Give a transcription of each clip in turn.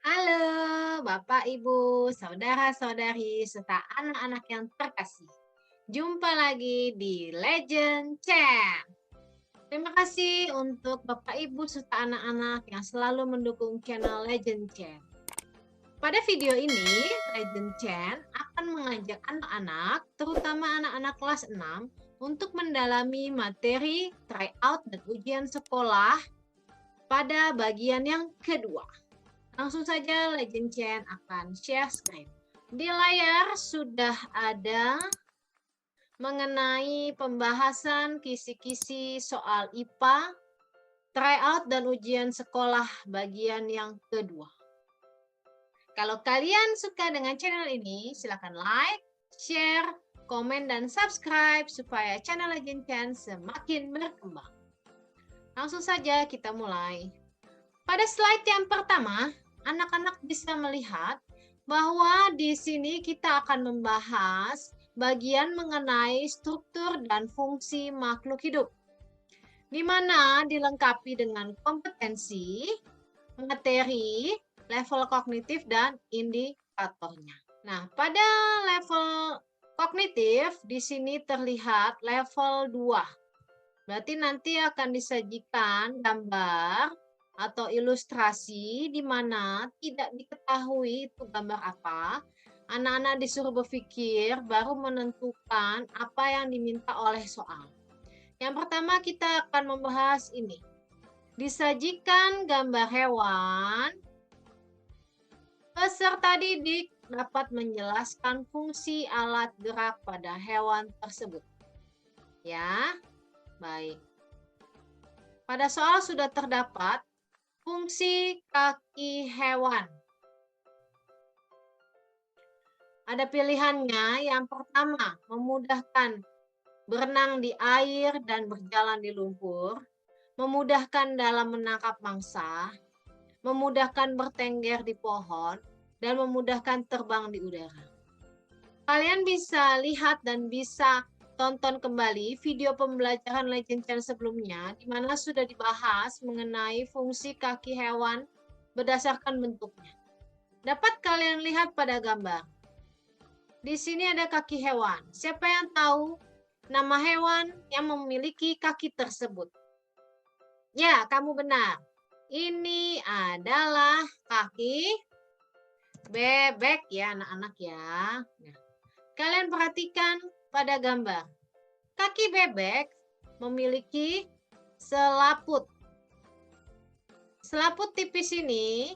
Halo, Bapak, Ibu, saudara-saudari, serta anak-anak yang terkasih. Jumpa lagi di Legend Chat. Terima kasih untuk Bapak, Ibu, serta anak-anak yang selalu mendukung channel Legend Chat. Pada video ini, Legend Chat akan mengajak anak-anak, terutama anak-anak kelas 6, untuk mendalami materi tryout dan ujian sekolah pada bagian yang kedua. Langsung saja Legend Chen akan share screen. Di layar sudah ada mengenai pembahasan kisi-kisi soal IPA, tryout dan ujian sekolah bagian yang kedua. Kalau kalian suka dengan channel ini, silakan like, share, komen, dan subscribe supaya channel Legend Chen semakin berkembang. Langsung saja kita mulai. Pada slide yang pertama, anak-anak bisa melihat bahwa di sini kita akan membahas bagian mengenai struktur dan fungsi makhluk hidup, di mana dilengkapi dengan kompetensi, materi, level kognitif, dan indikatornya. Nah, pada level kognitif, di sini terlihat level 2. Berarti nanti akan disajikan gambar atau ilustrasi di mana tidak diketahui itu gambar apa. Anak-anak disuruh berpikir baru menentukan apa yang diminta oleh soal. Yang pertama kita akan membahas ini. Disajikan gambar hewan, peserta didik dapat menjelaskan fungsi alat gerak pada hewan tersebut. Ya, baik. Pada soal sudah terdapat fungsi kaki hewan. Ada pilihannya. Yang pertama, memudahkan berenang di air dan berjalan di lumpur, memudahkan dalam menangkap mangsa, memudahkan bertengger di pohon, dan memudahkan terbang di udara. Kalian bisa lihat dan bisa tonton kembali video pembelajaran Legend Channel sebelumnya, di mana sudah dibahas mengenai fungsi kaki hewan berdasarkan bentuknya. Dapat kalian lihat pada gambar. Di sini ada kaki hewan. Siapa yang tahu nama hewan yang memiliki kaki tersebut? Ya, kamu benar. Ini adalah kaki bebek ya anak-anak ya. Nah, kalian perhatikan pada gambar. Kaki bebek memiliki selaput. Selaput tipis ini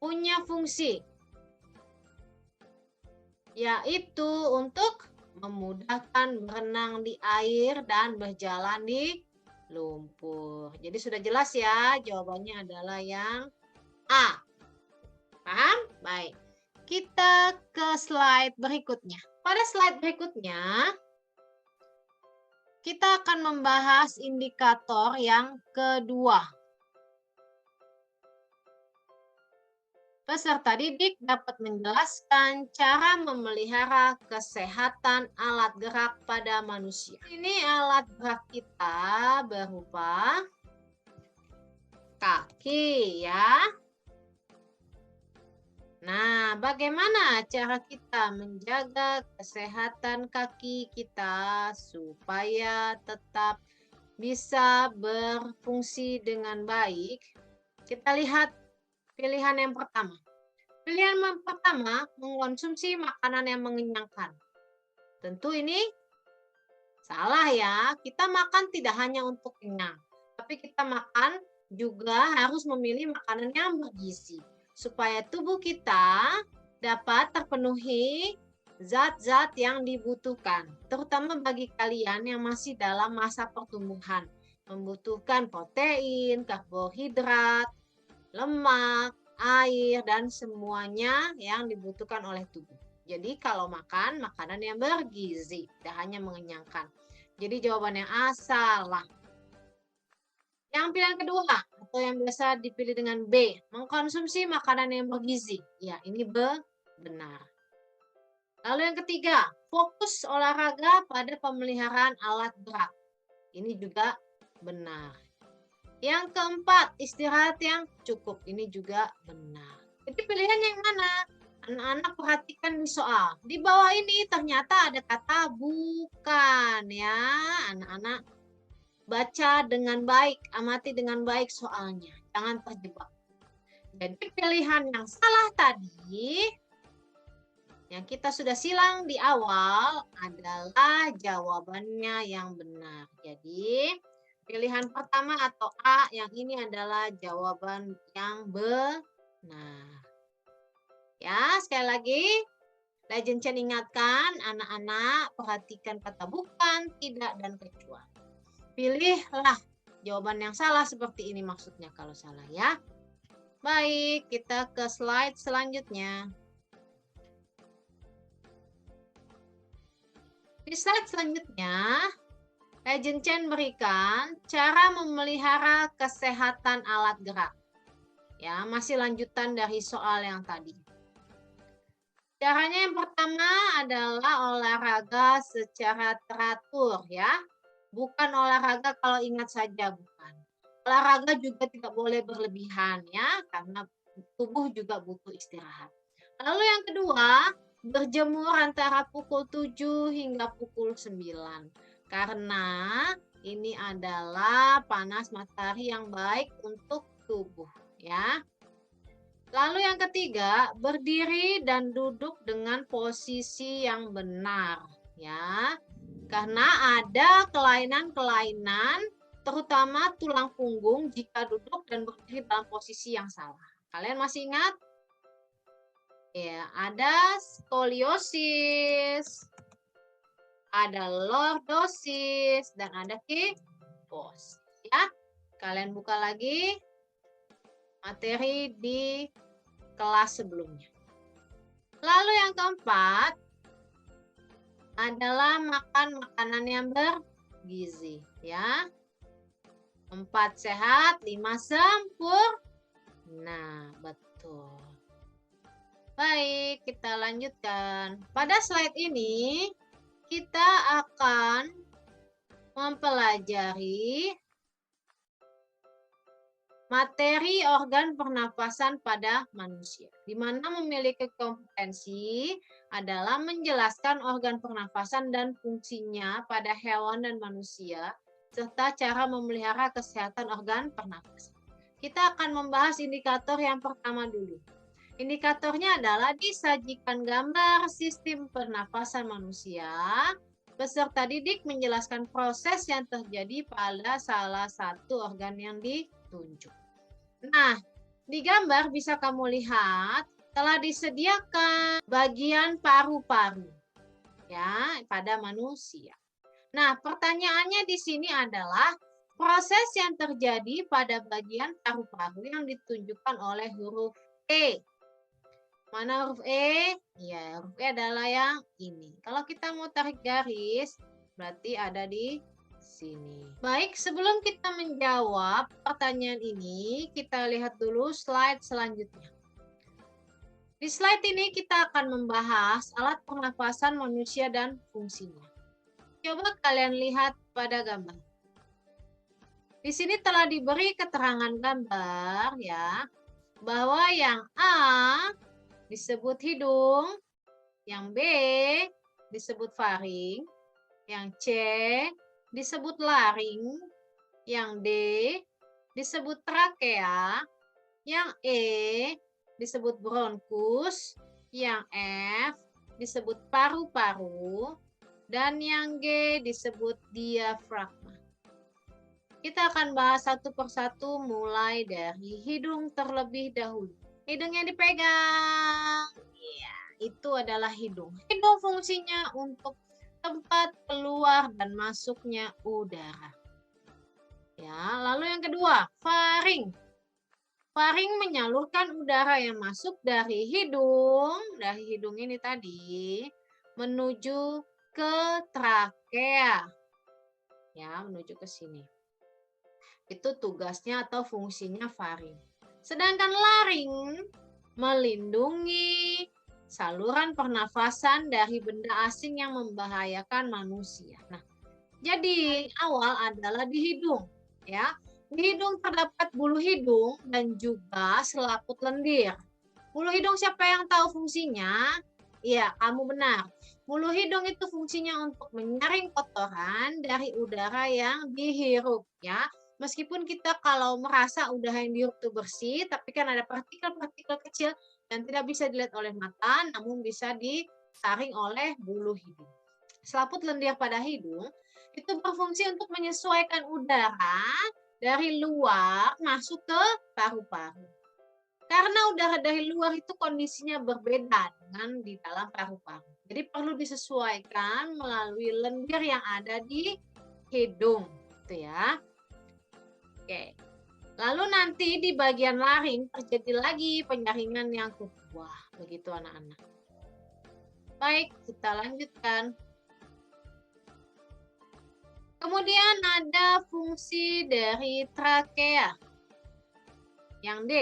punya fungsi, yaitu untuk memudahkan berenang di air dan berjalan di lumpur. Jadi sudah jelas ya, jawabannya adalah yang A. Paham? Baik. Kita ke slide berikutnya. Pada slide berikutnya, kita akan membahas indikator yang kedua. Peserta didik dapat menjelaskan cara memelihara kesehatan alat gerak pada manusia. Ini alat gerak kita berupa kaki ya. Nah, bagaimana cara kita menjaga kesehatan kaki kita supaya tetap bisa berfungsi dengan baik? Kita lihat pilihan yang pertama. Pilihan yang pertama, mengkonsumsi makanan yang mengenyangkan. Tentu ini salah ya. Kita makan tidak hanya untuk kenyang, tapi kita makan juga harus memilih makanan yang bergizi supaya tubuh kita dapat terpenuhi zat-zat yang dibutuhkan, terutama bagi kalian yang masih dalam masa pertumbuhan, membutuhkan protein, karbohidrat, lemak, air, dan semuanya yang dibutuhkan oleh tubuh. Jadi kalau makan, makanan yang bergizi, tidak hanya mengenyangkan. Jadi jawaban yang A salah. Yang pilihan kedua, atau yang biasa dipilih dengan B, mengkonsumsi makanan yang bergizi. Ya, ini B, benar. Lalu yang ketiga, fokus olahraga pada pemeliharaan alat gerak. Ini juga benar. Yang keempat, istirahat yang cukup. Ini juga benar. Jadi pilihan yang mana? Anak-anak perhatikan di soal. Di bawah ini ternyata ada kata bukan ya. Anak-anak baca dengan baik, amati dengan baik soalnya. Jangan terjebak. Jadi pilihan yang salah tadi, yang kita sudah silang di awal adalah jawabannya yang benar. Jadi pilihan pertama atau A yang ini adalah jawaban yang benar. Ya, sekali lagi Legend Chen ingatkan anak-anak perhatikan kata bukan, tidak, dan kecuali. Pilihlah jawaban yang salah seperti ini maksudnya kalau salah ya. Baik, kita ke slide selanjutnya. Di slide selanjutnya, Legend Chen berikan cara memelihara kesehatan alat gerak. Ya, masih lanjutan dari soal yang tadi. Caranya yang pertama adalah olahraga secara teratur ya. Bukan olahraga kalau ingat saja, bukan. Olahraga juga tidak boleh berlebihan ya, karena tubuh juga butuh istirahat. Lalu yang kedua, berjemur antara pukul 7 hingga pukul 9. Karena ini adalah panas matahari yang baik untuk tubuh ya. Lalu yang ketiga, berdiri dan duduk dengan posisi yang benar ya. Karena ada kelainan-kelainan terutama tulang punggung jika duduk dan berdiri dalam posisi yang salah. Kalian masih ingat? Ya, ada skoliosis, ada lordosis, dan ada kifosis. Ya, kalian buka lagi materi di kelas sebelumnya. Lalu yang keempat adalah makan makanan yang bergizi, ya. 4 sehat, 5 sempurna. Nah, betul. Baik, kita lanjutkan. Pada slide ini kita akan mempelajari materi organ pernapasan pada manusia, di mana memiliki kompetensi adalah menjelaskan organ pernapasan dan fungsinya pada hewan dan manusia, serta cara memelihara kesehatan organ pernapasan. Kita akan membahas indikator yang pertama dulu. Indikatornya adalah disajikan gambar sistem pernapasan manusia, peserta didik menjelaskan proses yang terjadi pada salah satu organ yang ditunjuk. Nah, di gambar bisa kamu lihat telah disediakan bagian paru-paru ya pada manusia. Nah, pertanyaannya di sini adalah proses yang terjadi pada bagian paru-paru yang ditunjukkan oleh huruf E. Mana huruf E? Ya, huruf E adalah yang ini. Kalau kita mau tarik garis, berarti ada di sini. Baik, sebelum kita menjawab pertanyaan ini, kita lihat dulu slide selanjutnya. Di slide ini kita akan membahas alat pernapasan manusia dan fungsinya. Coba kalian lihat pada gambar. Di sini telah diberi keterangan gambar ya, bahwa yang A disebut hidung, yang B disebut faring, yang C disebut laring, yang D disebut trakea, yang E disebut bronkus, yang F disebut paru-paru, dan yang G disebut diafragma. Kita akan bahas satu persatu mulai dari hidung terlebih dahulu. Hidung yang dipegang, ya, itu adalah hidung. Hidung fungsinya untuk tempat keluar dan masuknya udara. Ya, lalu yang kedua, faring. Faring menyalurkan udara yang masuk dari hidung ini tadi menuju ke trakea. Ya, menuju ke sini. Itu tugasnya atau fungsinya faring. Sedangkan laring melindungi saluran pernafasan dari benda asing yang membahayakan manusia. Nah, jadi awal adalah di hidung, ya. Di hidung terdapat bulu hidung dan juga selaput lendir. Bulu hidung siapa yang tahu fungsinya? Iya, kamu benar. Bulu hidung itu fungsinya untuk menyaring kotoran dari udara yang dihirup, ya. Meskipun kita kalau merasa udara yang dihirup itu bersih, tapi kan ada partikel-partikel kecil yang tidak bisa dilihat oleh mata, namun bisa disaring oleh bulu hidung. Selaput lendir pada hidung itu berfungsi untuk menyesuaikan udara dari luar masuk ke paru-paru. Karena udara dari luar itu kondisinya berbeda dengan di dalam paru-paru. Jadi perlu disesuaikan melalui lendir yang ada di hidung, gitu ya. Oke. Lalu nanti di bagian laring terjadi lagi penyaringan yang kedua, begitu anak-anak. Baik, kita lanjutkan. Kemudian ada fungsi dari trakea. Yang D.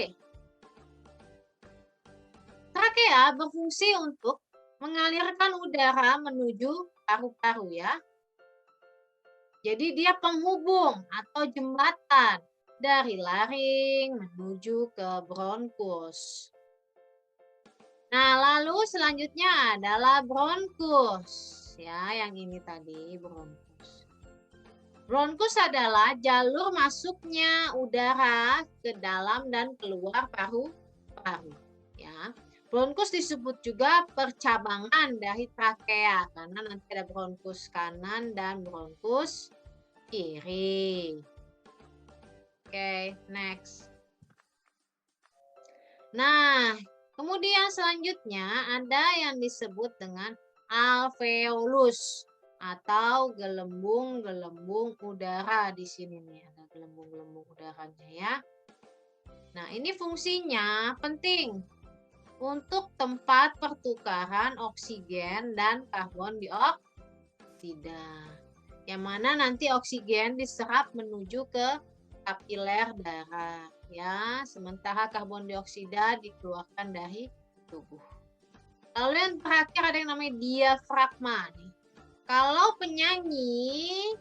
Trakea berfungsi untuk mengalirkan udara menuju paru-paru ya. Jadi dia penghubung atau jembatan dari laring menuju ke bronkus. Nah, lalu selanjutnya adalah bronkus. Ya, yang ini tadi bronkus. Bronkus adalah jalur masuknya udara ke dalam dan keluar paru-paru. Ya. Bronkus disebut juga percabangan dari trakea karena nanti ada bronkus kanan dan bronkus kiri. Oke, next. Nah, kemudian selanjutnya ada yang disebut dengan alveolus atau gelembung-gelembung udara di sini nih, ada gelembung-gelembung udaranya ya. Nah, ini fungsinya penting untuk tempat pertukaran oksigen dan karbon dioksida. Yang mana nanti oksigen diserap menuju ke kapiler darah ya, sementara karbon dioksida dikeluarkan dari tubuh. Lalu yang terakhir ada yang namanya diafragma nih. Kalau penyanyi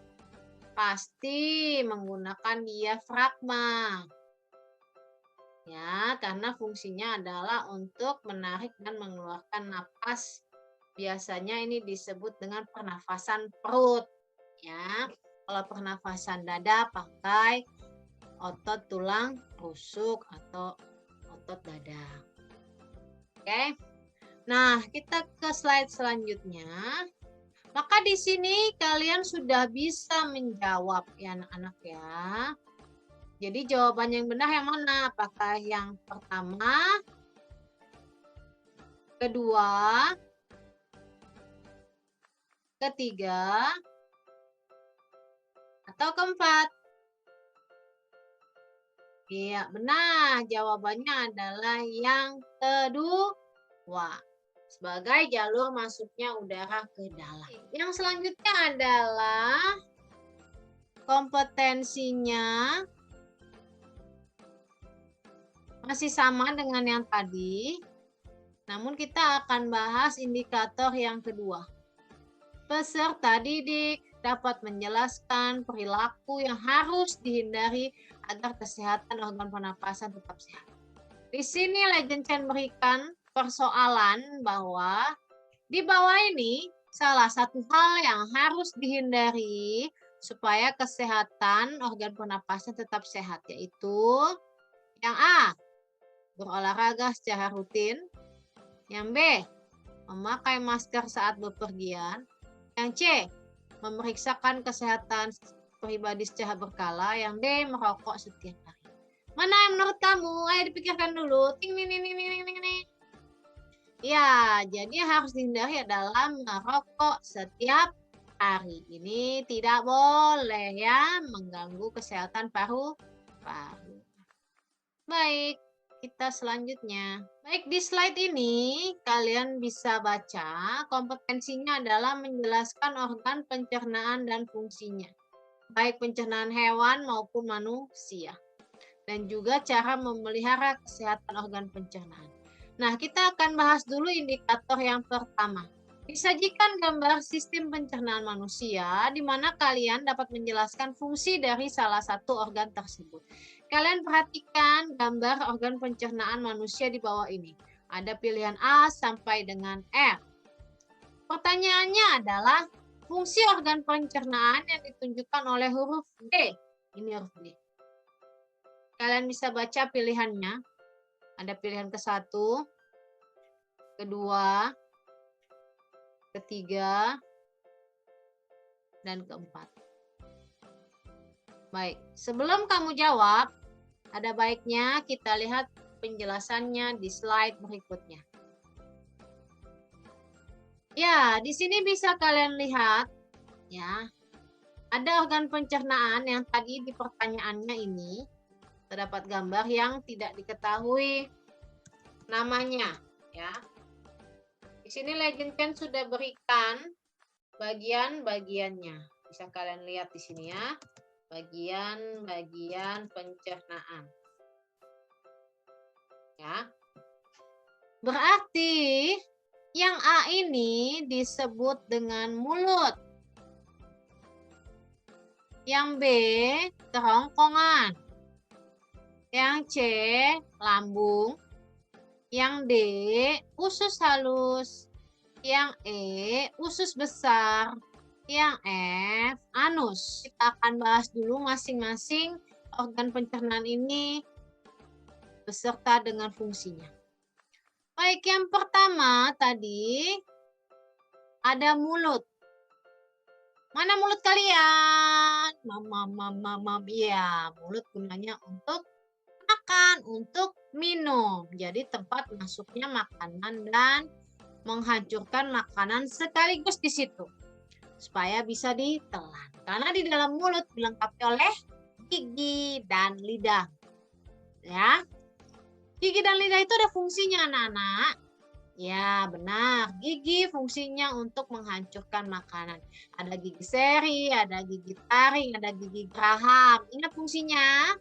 pasti menggunakan diafragma. Ya, karena fungsinya adalah untuk menarik dan mengeluarkan napas. Biasanya ini disebut dengan pernafasan perut. Ya, kalau pernafasan dada pakai otot tulang rusuk atau otot dada. Oke. Nah, kita ke slide selanjutnya. Maka di sini kalian sudah bisa menjawab ya anak-anak ya. Jadi jawaban yang benar yang mana? Apakah yang pertama, kedua, ketiga, atau keempat? Iya, benar. Jawabannya adalah yang kedua. Sebagai jalur masuknya udara ke dalam. Yang selanjutnya adalah kompetensinya masih sama dengan yang tadi, namun kita akan bahas indikator yang kedua. Peserta didik dapat menjelaskan perilaku yang harus dihindari agar kesehatan organ pernapasan tetap sehat. Di sini Legend Chen berikan persoalan bahwa di bawah ini salah satu hal yang harus dihindari supaya kesehatan organ pernapasan tetap sehat, yaitu yang A, berolahraga secara rutin, yang B, memakai masker saat bepergian, yang C, memeriksakan kesehatan pribadi secara berkala, yang D, merokok setiap hari. Mana yang menurut kamu? Ayo dipikirkan dulu. Ting, ting, ting, ting, ting, ting, ting. Ya, jadi yang harus dihindari adalah merokok setiap hari. Ini tidak boleh ya, mengganggu kesehatan paru-paru. Baik, kita selanjutnya. Baik, di slide ini kalian bisa baca kompetensinya adalah menjelaskan organ pencernaan dan fungsinya. Baik pencernaan hewan maupun manusia. Dan juga cara memelihara kesehatan organ pencernaan. Nah, kita akan bahas dulu indikator yang pertama. Disajikan gambar sistem pencernaan manusia di mana kalian dapat menjelaskan fungsi dari salah satu organ tersebut. Kalian perhatikan gambar organ pencernaan manusia di bawah ini. Ada pilihan A sampai dengan R. Pertanyaannya adalah fungsi organ pencernaan yang ditunjukkan oleh huruf D. Ini huruf D. Kalian bisa baca pilihannya. Ada pilihan ke-1, kedua, ketiga, dan keempat. Baik, sebelum kamu jawab, ada baiknya kita lihat penjelasannya di slide berikutnya. Ya, di sini bisa kalian lihat, ya, ada organ pencernaan yang tadi di pertanyaannya ini terdapat gambar yang tidak diketahui namanya, ya. Di sini Legend Pen sudah berikan bagian-bagiannya. Bisa kalian lihat di sini ya, bagian-bagian pencernaan. Ya. Berarti yang A ini disebut dengan mulut. Yang B kerongkongan. Yang C lambung. Yang D usus halus. Yang E usus besar. Yang F anus. Kita akan bahas dulu masing-masing organ pencernaan ini beserta dengan fungsinya. Baik, yang pertama tadi ada mulut. Mana mulut kalian? Ya, mulut gunanya untuk makan, untuk minum. Jadi tempat masuknya makanan dan menghancurkan makanan sekaligus di situ. Supaya bisa ditelan. Karena di dalam mulut dilengkapi oleh gigi dan lidah. Ya. Gigi dan lidah itu ada fungsinya, anak-anak. Ya, benar. Gigi fungsinya untuk menghancurkan makanan. Ada gigi seri, ada gigi taring, ada gigi geraham. Ingat fungsinya?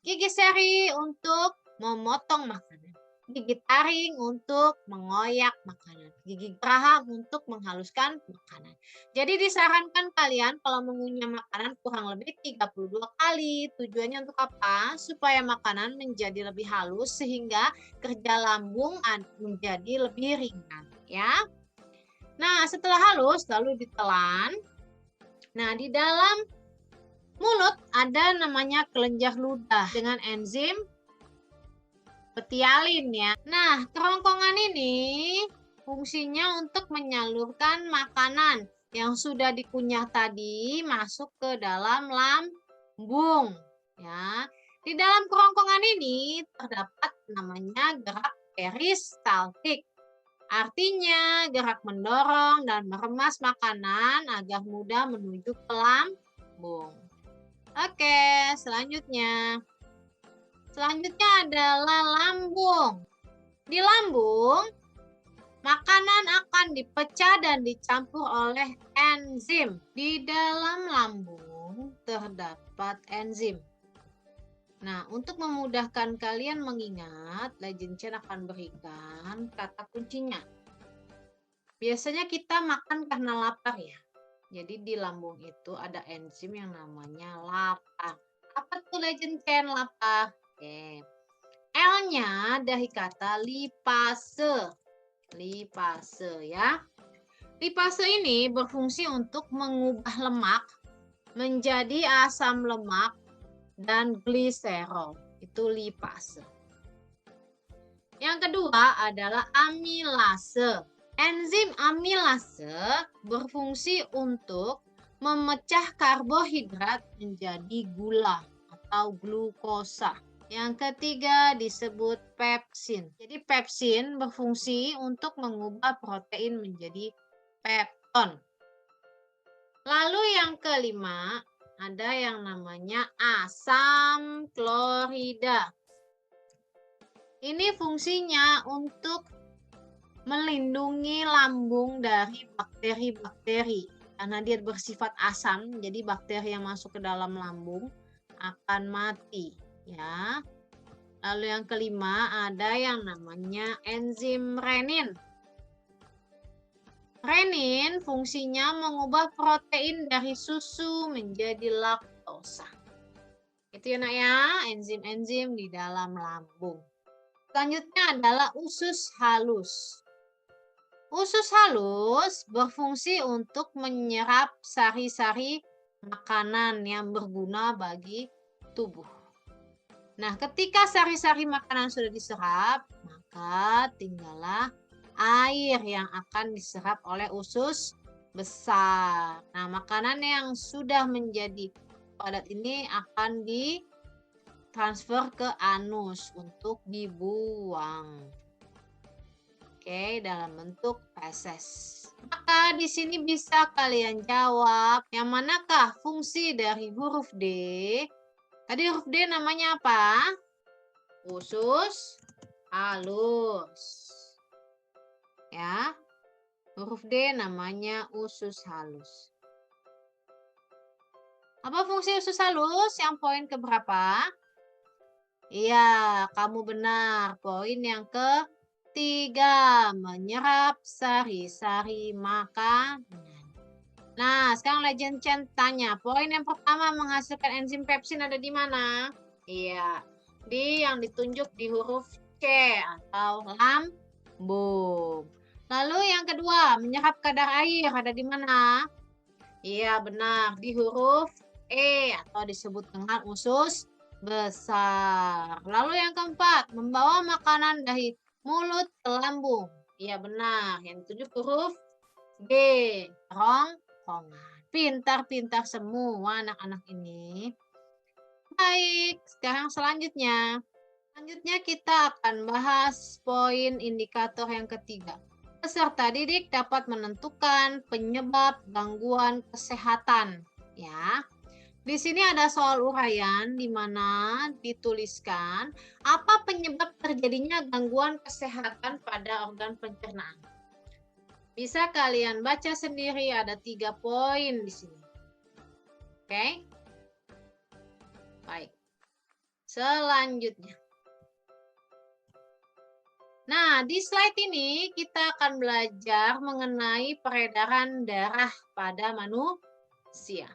Gigi seri untuk memotong makanan. Gigi taring untuk mengoyak makanan. Gigi geraham untuk menghaluskan makanan. Jadi disarankan kalian kalau mengunyah makanan kurang lebih 32 kali. Tujuannya untuk apa? Supaya makanan menjadi lebih halus sehingga kerja lambung menjadi lebih ringan. Ya. Nah, setelah halus lalu ditelan. Nah, di dalam mulut ada namanya kelenjar ludah dengan enzim petialin ya. Nah, kerongkongan ini fungsinya untuk menyalurkan makanan yang sudah dikunyah tadi masuk ke dalam lambung. Ya. Di dalam kerongkongan ini terdapat namanya gerak peristaltik. Artinya gerak mendorong dan meremas makanan agar mudah menuju ke lambung. Oke, selanjutnya. Selanjutnya adalah lambung. Di lambung, makanan akan dipecah dan dicampur oleh enzim. Di dalam lambung terdapat enzim. Nah, untuk memudahkan kalian mengingat, Legend Chen akan berikan kata kuncinya. Biasanya kita makan karena lapar ya. Jadi di lambung itu ada enzim yang namanya lapar. Apa tuh Legend Chen lapar? Oke. L-nya dari kata lipase. Lipase ya. Lipase ini berfungsi untuk mengubah lemak menjadi asam lemak dan gliserol. Itu lipase. Yang kedua adalah amilase. Enzim amilase berfungsi untuk memecah karbohidrat menjadi gula atau glukosa. Yang ketiga disebut pepsin. Jadi pepsin berfungsi untuk mengubah protein menjadi pepton. Lalu yang kelima ada yang namanya asam klorida. Ini fungsinya untuk melindungi lambung dari bakteri-bakteri. Karena dia bersifat asam, jadi bakteri yang masuk ke dalam lambung akan mati. Ya. Lalu yang kelima ada yang namanya enzim renin. Renin fungsinya mengubah protein dari susu menjadi laktosa. Itu ya nak ya, enzim-enzim di dalam lambung. Selanjutnya adalah usus halus. Usus halus berfungsi untuk menyerap sari-sari makanan yang berguna bagi tubuh. Nah, ketika sari-sari makanan sudah diserap, maka tinggallah air yang akan diserap oleh usus besar. Nah, makanan yang sudah menjadi padat ini akan ditransfer ke anus untuk dibuang. Oke, dalam bentuk feses. Maka di sini bisa kalian jawab, yang manakah fungsi dari huruf D? Tadi huruf D namanya apa? Usus halus. Ya. Huruf D namanya usus halus. Apa fungsi usus halus? Yang poin keberapa? Iya, kamu benar. Poin yang ketiga, menyerap sari-sari makanan. Nah, sekarang Legend Chen tanya, poin yang pertama menghasilkan enzim pepsin ada di mana? Iya, di yang ditunjuk di huruf C atau lambung. Lalu yang kedua, menyerap kadar air ada di mana? Iya, benar, di huruf E atau disebut dengan usus besar. Lalu yang keempat, membawa makanan dari mulut ke lambung. Iya, benar, yang ditunjuk huruf G, rongkongan. Pintar-pintar semua anak-anak ini. Baik, sekarang selanjutnya. Selanjutnya kita akan bahas poin indikator yang ketiga. Peserta didik dapat menentukan penyebab gangguan kesehatan. Ya, di sini ada soal uraian di mana dituliskan apa penyebab terjadinya gangguan kesehatan pada organ pencernaan. Bisa kalian baca sendiri, ada 3 poin di sini. Oke? Baik. Selanjutnya. Nah, di slide ini kita akan belajar mengenai peredaran darah pada manusia.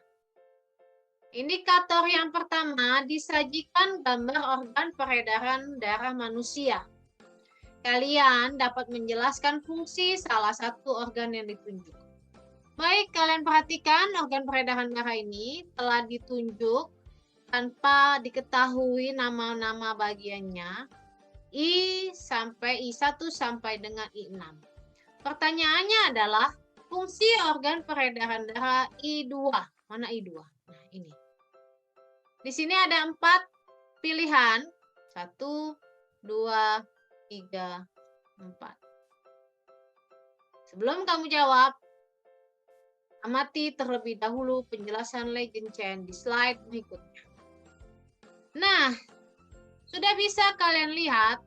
Indikator yang pertama, disajikan gambar organ peredaran darah manusia. Kalian dapat menjelaskan fungsi salah satu organ yang ditunjuk. Baik, kalian perhatikan organ peredaran darah ini telah ditunjuk tanpa diketahui nama-nama bagiannya. I1 sampai dengan I6. Pertanyaannya adalah fungsi organ peredaran darah I2. Mana I2? Nah, ini. Di sini ada 4 pilihan. 1, 2, 3, 4. Sebelum kamu jawab, amati terlebih dahulu penjelasan Legend Chen di slide berikutnya. Nah, sudah bisa kalian lihat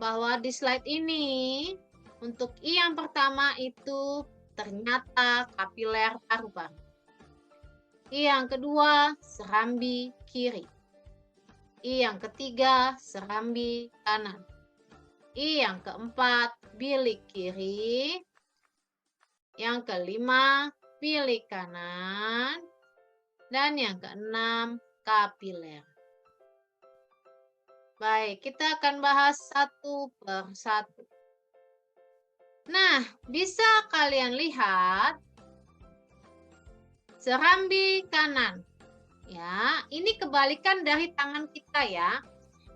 bahwa di slide ini untuk I yang pertama itu ternyata kapiler paru-paru. I yang kedua serambi kiri. I yang ketiga serambi kanan. I yang keempat bilik kiri. Yang kelima bilik kanan. Dan yang keenam kapiler. Baik, kita akan bahas satu per satu. Nah, bisa kalian lihat serambi kanan. Ya, ini kebalikan dari tangan kita ya.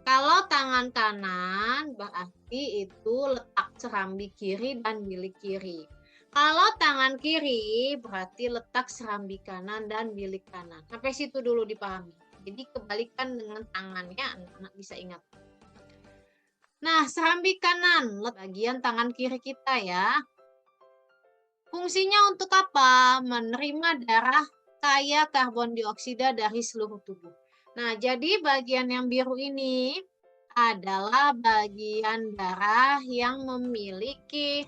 Kalau tangan kanan berarti itu letak serambi kiri dan bilik kiri. Kalau tangan kiri berarti letak serambi kanan dan bilik kanan. Sampai situ dulu dipahami. Jadi kebalikan dengan tangannya, anak-anak bisa ingat. Nah, serambi kanan, bagian tangan kiri kita ya. Fungsinya untuk apa? Menerima darah kaya karbon dioksida dari seluruh tubuh. Nah, jadi bagian yang biru ini adalah bagian darah yang memiliki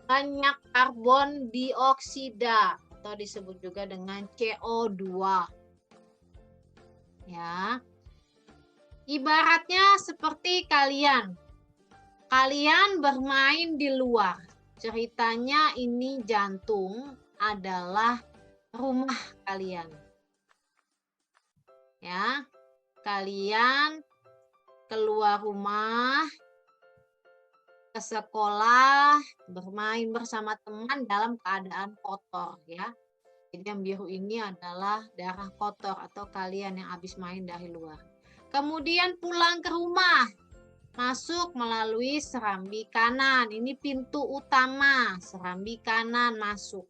banyak karbon dioksida atau disebut juga dengan CO2. Ya. Ibaratnya seperti kalian. Kalian bermain di luar. Ceritanya ini jantung adalah rumah kalian. Ya, kalian keluar rumah, ke sekolah, bermain bersama teman dalam keadaan kotor ya. Jadi yang biru ini adalah darah kotor atau kalian yang habis main dari luar. Kemudian pulang ke rumah, masuk melalui serambi kanan. Ini pintu utama, serambi kanan masuk.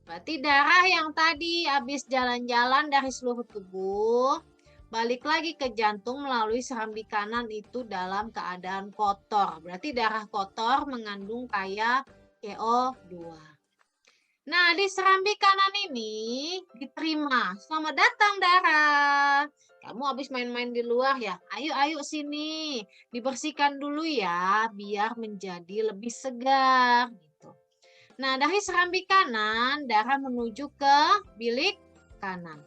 Berarti darah yang tadi habis jalan-jalan dari seluruh tubuh, balik lagi ke jantung melalui serambi kanan itu dalam keadaan kotor. Berarti darah kotor mengandung kayak CO2. Nah, di serambi kanan ini diterima. Selamat datang darah. Kamu habis main-main di luar ya? Ayo sini. Dibersihkan dulu ya, biar menjadi lebih segar. Gitu. Nah, dari serambi kanan, darah menuju ke bilik kanan.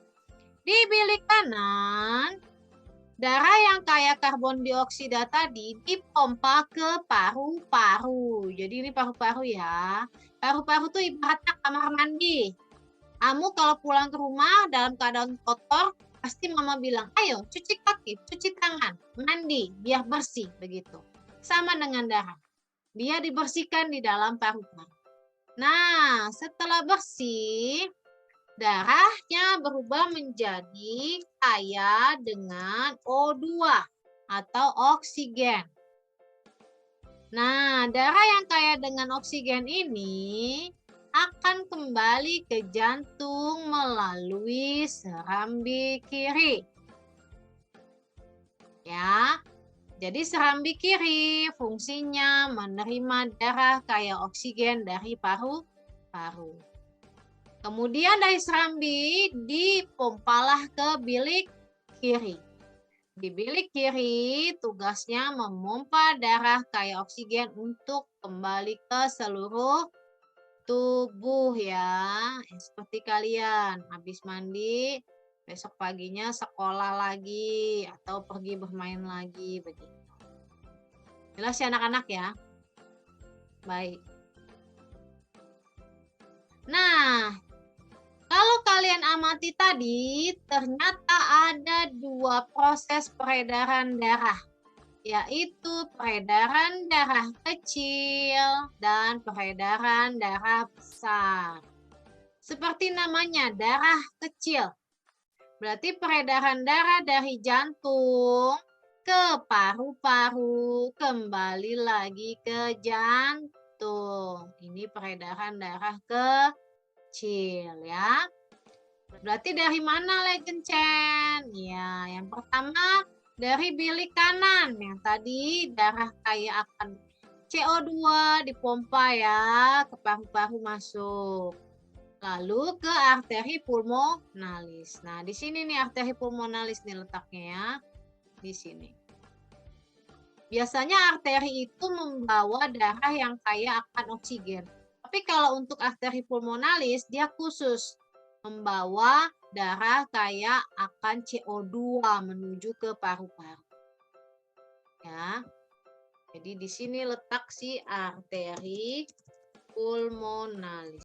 Di bilik kanan, darah yang kaya karbon dioksida tadi dipompa ke paru-paru. Jadi ini paru-paru ya. Paru-paru tuh ibaratnya kamar mandi. Kamu kalau pulang ke rumah dalam keadaan kotor, pasti mama bilang, ayo cuci kaki, cuci tangan, mandi, biar bersih. Begitu. Sama dengan darah. Dia dibersihkan di dalam paru-paru. Nah, setelah bersih, darahnya berubah menjadi kaya dengan O2 atau oksigen. Nah, darah yang kaya dengan oksigen ini akan kembali ke jantung melalui serambi kiri. Ya, jadi serambi kiri fungsinya menerima darah kaya oksigen dari paru-paru. Kemudian dari serambi dipompalah ke bilik kiri. Di bilik kiri tugasnya memompa darah kaya oksigen untuk kembali ke seluruh tubuh ya. Seperti kalian habis mandi, besok paginya sekolah lagi atau pergi bermain lagi begitu. Jelas ya anak-anak ya? Baik. Nah, kalau kalian amati tadi, ternyata ada dua proses peredaran darah, yaitu peredaran darah kecil dan peredaran darah besar. Seperti namanya, darah kecil. Berarti peredaran darah dari jantung ke paru-paru, kembali lagi ke jantung. Ini peredaran darah kecil ya. Berarti dari mana Legend Chen? Ya, yang pertama dari bilik kanan. Yang tadi darah kaya akan CO2 dipompa ya, ke paru-paru masuk. Lalu ke arteri pulmonalis. Nah, di sini nih arteri pulmonalis nih letaknya ya. Di sini. Biasanya arteri itu membawa darah yang kaya akan oksigen. Tapi kalau untuk arteri pulmonalis, dia khusus membawa darah kaya akan CO2 menuju ke paru-paru. Ya. Jadi di sini letak si arteri pulmonalis.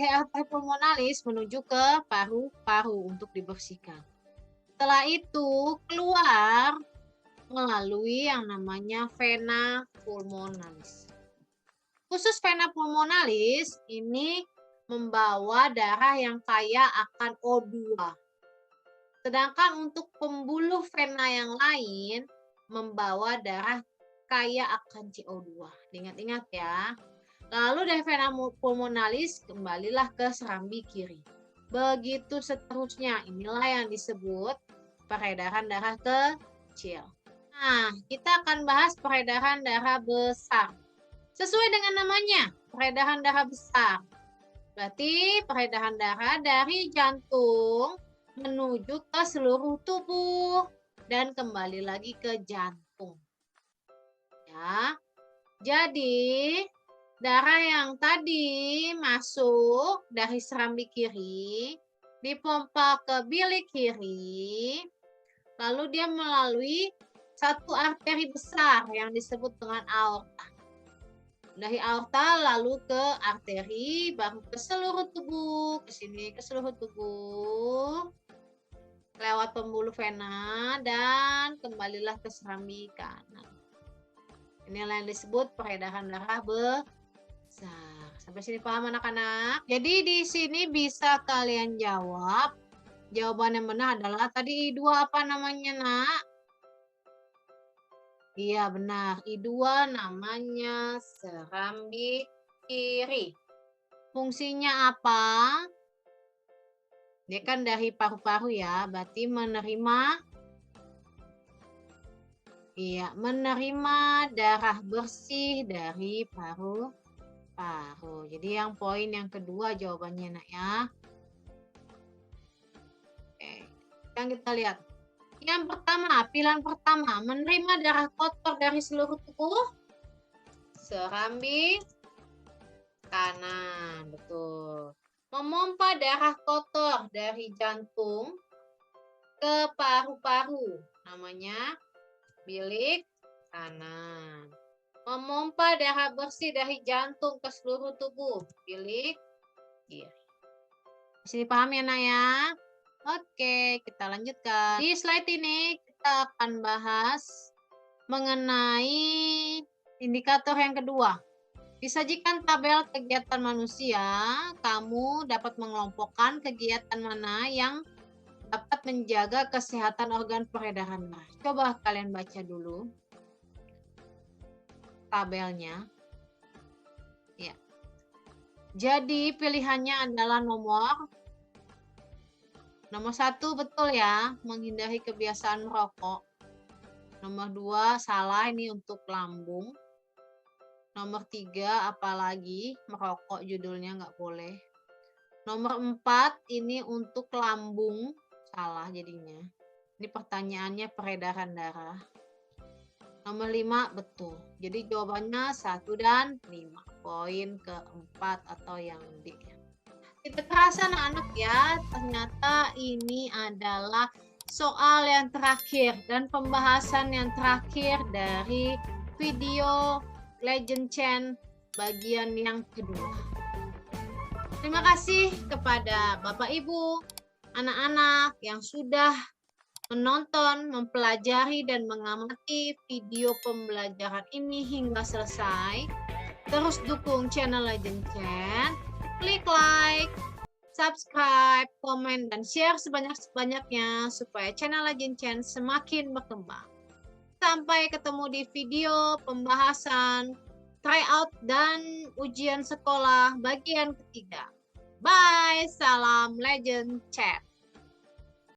Arteri pulmonalis menuju ke paru-paru untuk dibersihkan. Setelah itu keluar melalui yang namanya vena pulmonalis. Khusus vena pulmonalis ini membawa darah yang kaya akan O2. Sedangkan untuk pembuluh vena yang lain membawa darah kaya akan CO2. Ingat-ingat ya. Lalu dari vena pulmonalis kembalilah ke serambi kiri. Begitu seterusnya. Inilah yang disebut peredaran darah kecil. Nah, kita akan bahas peredaran darah besar. Sesuai dengan namanya, peredaran darah besar. Berarti peredaran darah dari jantung menuju ke seluruh tubuh dan kembali lagi ke jantung. Ya. Jadi, darah yang tadi masuk dari serambi kiri, dipompa ke bilik kiri, lalu dia melalui satu arteri besar yang disebut dengan aorta. Dari aorta lalu ke arteri, baru ke seluruh tubuh, ke sini ke seluruh tubuh, lewat pembuluh vena dan kembalilah ke serambi kanan. Inilah yang disebut peredaran darah besar. Sampai sini paham anak-anak? Jadi di sini bisa kalian jawab. Jawaban yang benar adalah tadi I2 apa namanya, Nak? Iya benar, I2 namanya serambi kiri. Fungsinya apa? Dia kan dari paru-paru ya, berarti menerima darah bersih dari paru-paru. Jadi yang poin yang kedua jawabannya, Nak ya. Oke, sekarang kita lihat. Yang pertama, pilihan pertama, menerima darah kotor dari seluruh tubuh serambi kanan, betul. Memompa darah kotor dari jantung ke paru-paru, namanya bilik kanan. Memompa darah bersih dari jantung ke seluruh tubuh, bilik kiri. Masih dipaham ya, Nak ya? Oke, kita lanjutkan. Di slide ini kita akan bahas mengenai indikator yang kedua. Disajikan tabel kegiatan manusia, kamu dapat mengelompokkan kegiatan mana yang dapat menjaga kesehatan organ peredaran darah. Coba kalian baca dulu tabelnya. Ya. Jadi pilihannya adalah nomor 1 betul ya, menghindari kebiasaan merokok. Nomor 2 salah, ini untuk lambung. Nomor 3 apalagi merokok judulnya nggak boleh. Nomor 4 ini untuk lambung, salah jadinya. Ini pertanyaannya peredaran darah. Nomor 5 betul. Jadi jawabannya 1 dan 5. Poin keempat atau yang D. Tidak terasa anak-anak ya, ternyata ini adalah soal yang terakhir dan pembahasan yang terakhir dari video Legend Chain bagian yang kedua. Terima kasih kepada Bapak Ibu, anak-anak yang sudah menonton, mempelajari dan mengamati video pembelajaran ini hingga selesai. Terus dukung channel Legend Chain. Klik like, subscribe, komen, dan share sebanyak-banyaknya supaya channel Legend Chain semakin berkembang. Sampai ketemu di video pembahasan tryout dan ujian sekolah bagian ketiga. Bye, salam Legend Chain.